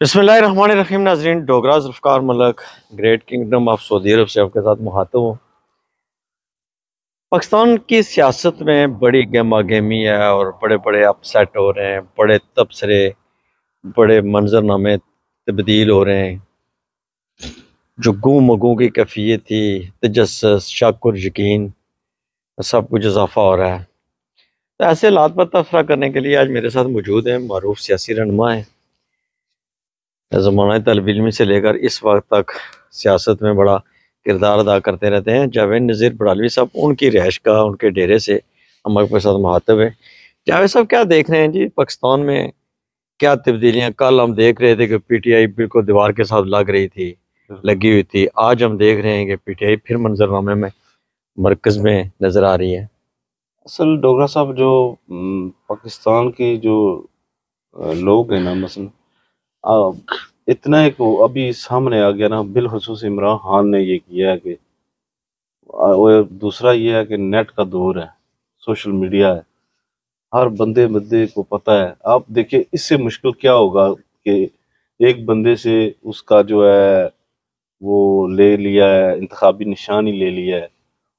بسم اللہ الرحمن الرحیم ناظرین، ڈوگرا ذوالفقار ملک گریٹ کنگڈم آف سعودی عرب سے آپ کے ساتھ مخاطب ہوں۔ پاکستان کی سیاست میں بڑی گہما گہمی ہے اور بڑے بڑے اپ سیٹ ہو رہے ہیں، بڑے تبصرے، بڑے منظرنامے تبدیل ہو رہے ہیں۔ جو گوں مگوں کی کیفیت تھی، تجسس، شک اور یقین، سب کچھ اضافہ ہو رہا ہے۔ تو ایسے حالات پر تبصرہ کرنے کے لیے آج میرے ساتھ موجود ہیں معروف سیاسی رہنما ہیں، زمانہ طالب علمی سے لے کر اس وقت تک سیاست میں بڑا کردار ادا کرتے رہتے ہیں، جاوید نذیر بڑھالوی صاحب۔ ان کی رہائش گاہ، ان کے ڈیرے سے ہم آپ کے ساتھ مخاطب ہیں۔ جاوید صاحب، کیا دیکھ رہے ہیں جی پاکستان میں؟ کیا تبدیلیاں؟ کل ہم دیکھ رہے تھے کہ پی ٹی آئی بالکل دیوار کے ساتھ لگی ہوئی تھی، آج ہم دیکھ رہے ہیں کہ پی ٹی آئی پھر منظرنامے میں مرکز میں نظر آ رہی ہے۔ اصل ڈوگرا صاحب، جو پاکستان کی جو لوگ ہیں نا، مثلا اتنا ایک ابھی سامنے آ گیا نا، بالخصوص عمران خان نے یہ کیا ہے کہ دوسرا یہ ہے کہ نیٹ کا دور ہے، سوشل میڈیا ہے، ہر بندے کو پتہ ہے۔ آپ دیکھیں اس سے مشکل کیا ہوگا کہ ایک بندے سے اس کا جو ہے وہ لے لیا ہے، انتخابی نشانی لے لیا ہے،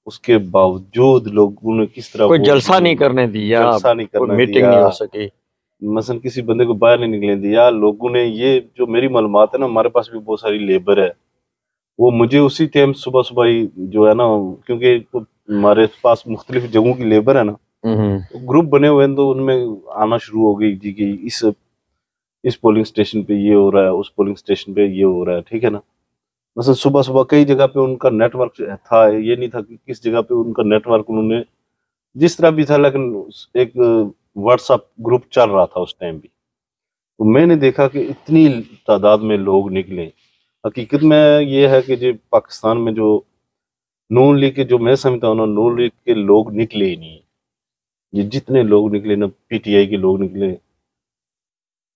اس کے باوجود لوگوں نے کس طرح کوئی جلسہ نہیں کرنے دیا، کوئی میٹنگ نہیں ہو سکی، مثلا کسی بندے کو باہر نہیں نکلنے دیا لوگوں نے۔ یہ جو میری معلومات ہے نا، ہمارے پاس بھی بہت ساری لیبر ہے، وہ مجھے اسی ٹائم صبح ہی جو ہے نا، کیونکہ ہمارے پاس مختلف جگہوں کی لیبر ہے نا، گروپ بنے ہوئے ہیں، تو ان میں آنا شروع ہو گئی جی کہ اس پولنگ سٹیشن پہ یہ ہو رہا ہے، اس پولنگ سٹیشن پہ یہ ہو رہا ہے، ٹھیک ہے نا۔ مثلا صبح کئی جگہ پہ ان کا نیٹ ورک تھا، یہ نہیں تھا کہ کس جگہ پہ ان کا نیٹ ورک انہوں نے جس طرح بھی تھا، لیکن ایک واٹس ایپ گروپ چل رہا تھا اس ٹائم بھی۔ تو میں نے دیکھا کہ اتنی تعداد میں لوگ نکلے۔ حقیقت میں یہ ہے کہ جو پاکستان میں جو نون لیگ کے، جو میں سمجھتا ہوں نا، نون لیگ کے لوگ نکلے ہی نہیں۔ یہ جتنے لوگ نکلے نا، پی ٹی آئی کے لوگ نکلے،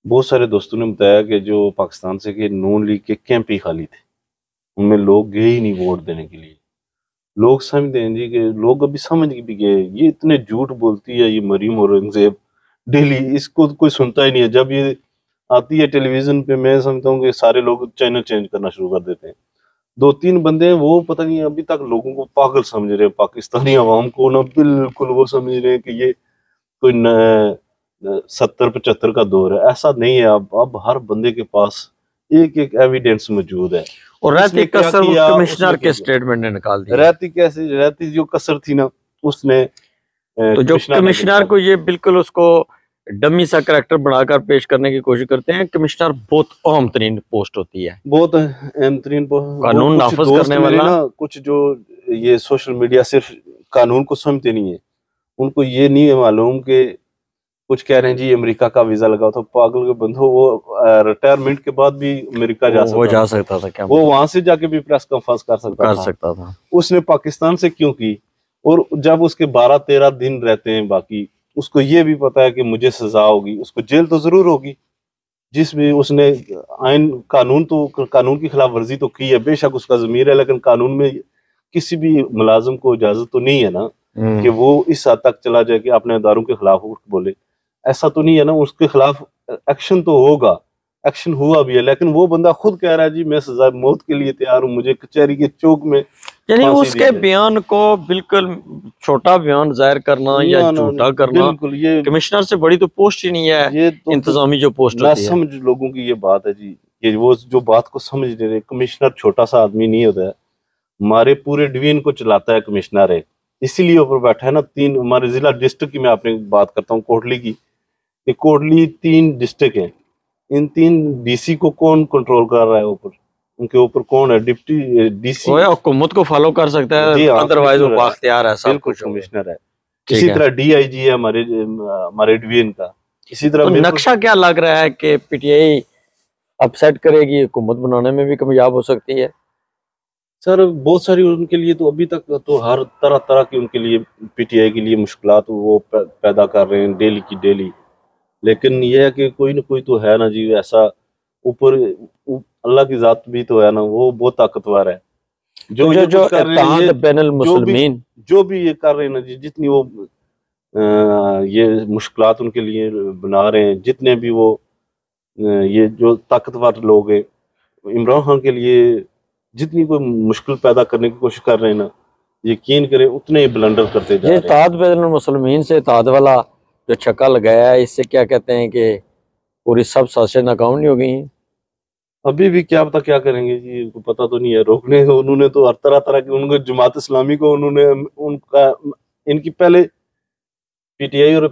بہت سارے دوستوں نے بتایا کہ جو پاکستان سے کہ نون لیگ کے کیمپ ہی خالی تھے، ان میں لوگ گئے ہی نہیں ووٹ دینے کے لیے۔ لوگ سمجھتے ہیں جی کہ لوگ ابھی سمجھ بھی گئے، یہ اتنے جھوٹ بولتی ہے یہ مریم اورنگزیب ڈیلی، اس کو کوئی سنتا ہی نہیں ہے۔ جب یہ آتی ہے ٹیلی ویژن پہ، میں سمجھتا ہوں کہ سارے لوگ چینل چینج کرنا شروع کر دیتے ہیں۔ 2-3 بندے ہیں، وہ پتہ نہیں ابھی تک لوگوں کو پاگل سمجھ رہے ہیں، پاکستانی عوام کو نا بالکل وہ سمجھ رہے ہیں کہ یہ کوئی 70-75 کا دور ہے۔ ایسا نہیں ہے، اب ہر بندے کے پاس ایک ایویڈنس موجود ہے۔ اور رہتی کسر کمشنر کے سٹیٹمنٹ نے نکال دی، رہتی جو کسر تھی نا، اس نے تو جو کمشنر کو یہ بالکل اس کو ڈمی سا کریکٹر بنا کر پیش کرنے کی کوشش کرتے ہیں۔ کمشنر بہت اہم ترین پوسٹ ہوتی ہے، بہت اہم ترین قانون نافذ کرنے والا۔ کچھ جو یہ سوشل میڈیا صرف قانون کو سمجھتے نہیں ہیں، ان کو یہ نہیں ہے معلوم کہ کچھ کہہ رہے ہیں جی امریکہ کا ویزا لگاؤ، تو پاگل کے بندھو، وہ ریٹائرمنٹ کے بعد بھی امریکہ جا سکتا تھا، کیا وہ وہاں سے جا کے بھی پریس کانفرنس کر سکتا تھا۔ اس نے پاکستان سے کیوں کی؟ اور جب اس کے 12-13 دن رہتے ہیں باقی، اس کو یہ بھی پتا ہے کہ مجھے سزا ہوگی، اس کو جیل تو ضرور ہوگی، جس بھی اس نے قانون کی خلاف ورزی تو کی ہے، بے شک اس کا ضمیر ہے، لیکن قانون میں کسی بھی ملازم کو اجازت تو نہیں ہے نا کہ وہ اس حد تک چلا جائے کہ اپنے اداروں کے خلاف بولے۔ ایسا تو نہیں ہے نا، اس کے خلاف ایکشن تو ہوگا، ایکشن ہوا بھی ہے، لیکن وہ بندہ خود کہہ رہا ہے جی میں سزا موت کے لیے تیار ہوں، مجھے کچہری کے چوک میں، یعنی اس کے بیان کو بالکل چھوٹا بیان ظاہر کرنا یا جھوٹا کرنا، بالکل یہ کمشنر سے بڑی تو پوسٹ ہی نہیں ہے، یہ انتظامی جو پوسٹ ہوتی ہے۔ سمجھ لوگوں کی یہ بات ہے جی، کہ وہ جو بات کو سمجھ نہیں رہے۔ کمشنر چھوٹا سا آدمی نہیں ہوتا ہے، ہمارے پورے ڈویژن کو چلاتا ہے کمشنر ہے، اسی لیے اوپر بیٹھا ہے نا۔ 3 ہمارے ضلع ڈسٹرکٹ کی میں اپنی بات کرتا ہوں، کوٹلی کی، کہ کوٹلی 3 ڈسٹرکٹ ہیں، ان 3 ڈی سی کو کون کنٹرول کر رہا ہے اوپر؟ ان کے اوپر کون ہے؟ ڈپٹی ڈی سی حکومت کو فالو کر سکتا ہے، ادروائز وہ بااختیار ہے، سب کچھ کمشنر ہے۔ اسی طرح ڈی آئی جی ہے ہمارے ڈویژن کا۔ اسی طرح نقشہ کیا لگ رہا ہے کہ P T I up set کرے گی، حکومت بنانے میں بھی کامیاب ہو سکتی ہے؟ سر بہت ساری ان کے لیے تو ابھی تک تو ہر طرح کی ان کے لیے پی ٹی آئی کے لیے مشکلات وہ پیدا کر رہے ہیں ڈیلی کی ڈیلی، لیکن یہ ہے کہ کوئی نہ کوئی تو ہے نا جی ایسا اوپر، اللہ کی ذات بھی تو ہے نا، وہ بہت طاقتور ہے، جو اتحاد بین المسلمین جو بھی یہ کر رہے ہیں نا جی، جتنی وہ یہ مشکلات ان کے لیے بنا رہے ہیں، جتنے بھی وہ یہ جو طاقتور لوگ ہیں عمران خان کے لیے جتنی کوئی مشکل پیدا کرنے کی کوشش کر رہے ہیں نا، یقین کریں اتنے ہی بلنڈر کرتے جا یہ رہے ہیں۔ اتحاد بین المسلمین سے اتحاد والا جو چھکا لگایا ہے، اس سے کیا کہتے ہیں کہ پوری سب سازشیں ناکام نہیں ہو گئی ہیں؟ ابھی بھی کیا پتا کیا کریں گے جی، ان کو پتا تو نہیں ہے روکنے، انہوں نے تو ہر طرح طرح کی، ان کو جماعت اسلامی کو انہوں نے ان کی پہلے پی ٹی آئی اور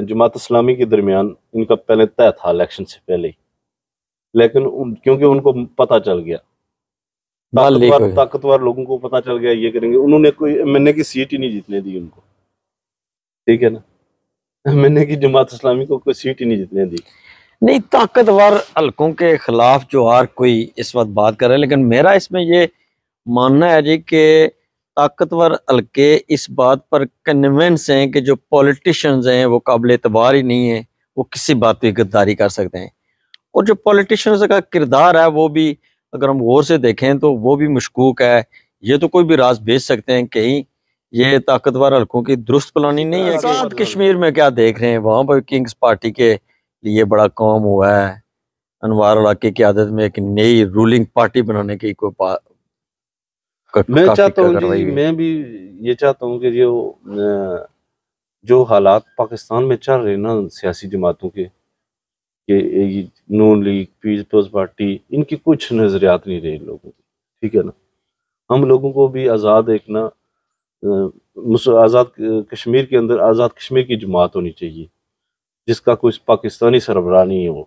جماعت اسلامی کے درمیان ان کا پہلے طے تھا الیکشن سے پہلے ہی، لیکن کیونکہ ان کو پتا چل گیا، بال لیک ہوئی۔ طاقتور لوگوں کو پتا چل گیا یہ کریں گے، انہوں نے کوئی ایم این اے کی سیٹ ہی نہیں جیتنے دی ان کو، ٹھیک ہے نا، ایم این اے کی جماعت اسلامی کو کوئی سیٹ ہی نہیں جیتنے دی۔ نہیں، طاقتور حلقوں کے خلاف جو ہر کوئی اس وقت بات کر رہا ہے، لیکن میرا اس میں یہ ماننا ہے جی کہ طاقتور حلقے اس بات پر کنونس ہیں کہ جو پولیٹیشنز ہیں وہ قابل اعتبار ہی نہیں ہیں، وہ کسی بات پہ غداری کر سکتے ہیں، اور جو پولیٹیشنز کا کردار ہے وہ بھی اگر ہم غور سے دیکھیں تو وہ بھی مشکوک ہے۔ یہ تو کوئی بھی راز بھیج سکتے ہیں، کہیں یہ طاقتور حلقوں کی درست پلانی نہیں ہے۔ آزاد کشمیر میں کیا دیکھ رہے ہیں، وہاں پر کنگز پارٹی کے لیے بڑا کام ہوا ہے، انوار اللہ کی قیادت میں ایک نئی رولنگ پارٹی بنانے کی کوئی میں چاہتا ہوں جی، میں بھی یہ چاہتا ہوں کہ جو حالات پاکستان میں چل رہے ہیں نا سیاسی جماعتوں کے، کہ نون لیگ، پیپلز پارٹی، ان کی کچھ نظریات نہیں رہے لوگوں کی، ٹھیک ہے نا، ہم لوگوں کو بھی آزاد ایک نا آزاد کشمیر کے اندر آزاد کشمیر کی جماعت ہونی چاہیے، جس کا کوئی پاکستانی سربراہ نہیں ہو،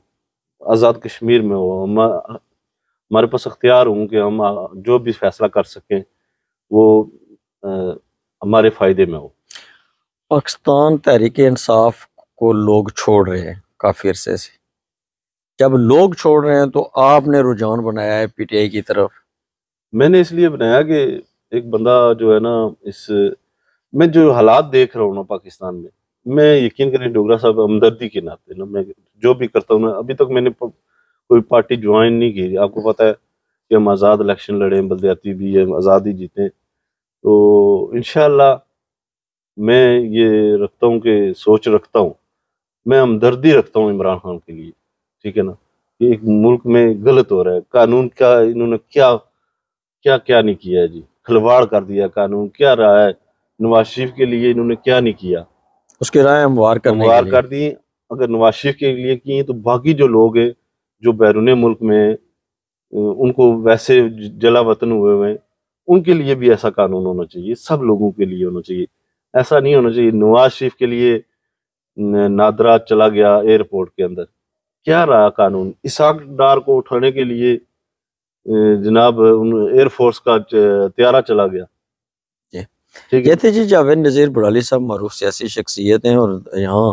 آزاد کشمیر میں ہو، ہمارے پاس اختیار ہوں کہ ہم جو بھی فیصلہ کر سکیں وہ ہمارے فائدے میں ہو۔ پاکستان تحریک انصاف کو لوگ چھوڑ رہے ہیں کافی عرصے سے، جب لوگ چھوڑ رہے ہیں تو آپ نے رجحان بنایا ہے پی ٹی آئی کی طرف۔ میں نے اس لیے بنایا کہ ایک بندہ جو ہے نا، میں جو حالات دیکھ رہا ہوں نا پاکستان میں یقین کریں ڈوگرا صاحب، ہمدردی کے ناطے نا میں جو بھی کرتا ہوں نا، ابھی تک میں نے کوئی پارٹی جوائن نہیں کی، آپ کو پتہ ہے کہ ہم آزاد الیکشن لڑیں، بلدیاتی بھی ہم آزاد ہی جیتیں، تو انشاءاللہ میں یہ رکھتا ہوں کہ سوچ رکھتا ہوں، میں ہمدردی رکھتا ہوں عمران خان کے لیے، ٹھیک ہے نا، کہ ایک ملک میں غلط ہو رہا ہے، قانون کا انہوں نے کیا نہیں کیا ہے جی، کھلواڑ کر دیا قانون، کیا رہا ہے نواز شریف کے لیے انہوں نے کیا نہیں کیا، اس کی رائے ہموار کرنے کے لیے کر دی، اگر نواز شریف کے لیے کی ہیں تو باقی جو لوگ ہیں جو بیرون ملک میں ان کو ویسے جلا وطن ہوئے ہیں، ان کے لیے بھی ایسا قانون ہونا چاہیے، سب لوگوں کے لیے ہونا چاہیے، ایسا نہیں ہونا چاہیے نواز شریف کے لیے نادرا چلا گیا ایئرپورٹ کے اندر، کیا رہا قانون، اسحاق ڈار کو اٹھانے کے لیے جناب ایئر فورس کا طیارہ چلا گیا، یہ تھے جی جاوید نذیر بڑالی صاحب، معروف سیاسی شخصیت ہیں، اور یہاں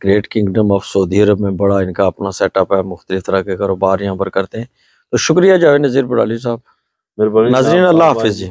گریٹ کنگڈم آف سعودی عرب میں بڑا ان کا اپنا سیٹ اپ ہے، مختلف طرح کے کاروبار یہاں پر کرتے ہیں، تو شکریہ جاوید نذیر بڑالی صاحب، ناظرین اللہ حافظ جی۔